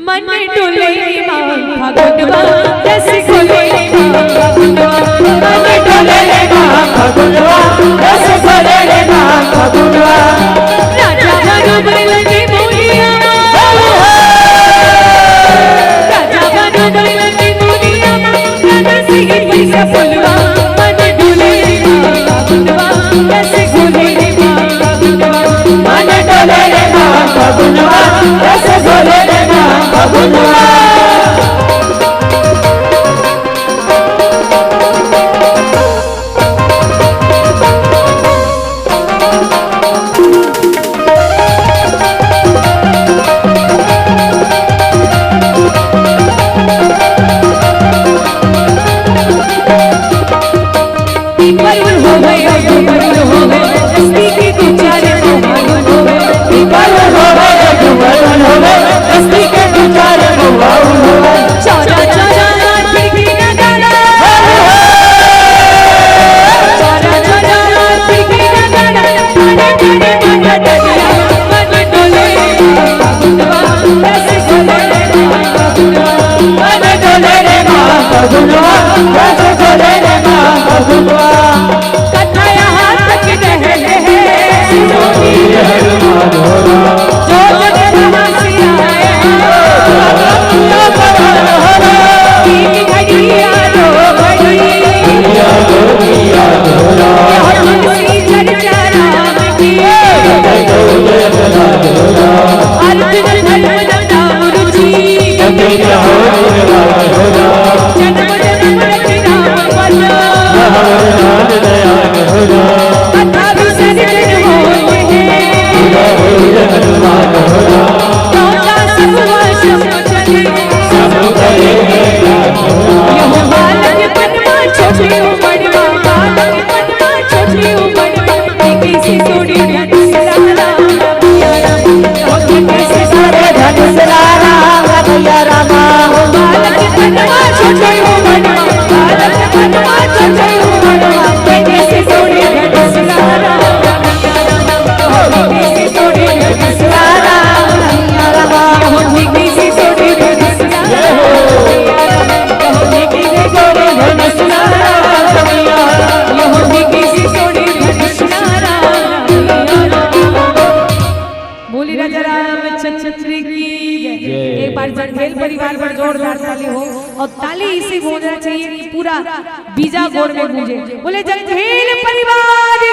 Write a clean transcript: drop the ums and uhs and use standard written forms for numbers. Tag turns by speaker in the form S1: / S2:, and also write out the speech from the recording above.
S1: मन डोले फागुनवा रस घोले फागुनवा मन डोले फागुनवा रस घोले फागुनवा राजा बरोबर लगे मोरिया राजा बरोबर लगे मोरिया रस की पैसा फुलवा मन डोले फागुनवा रस घोले फागुनवा मन डोले फागुनवा रस घोले फागुनवा
S2: जंगेल परिवार पर जोरदार ताली हो और ताली इसी होना चाहिए कि पूरा बीजा गोर में गूंजे। बोले जंगेल परिवार।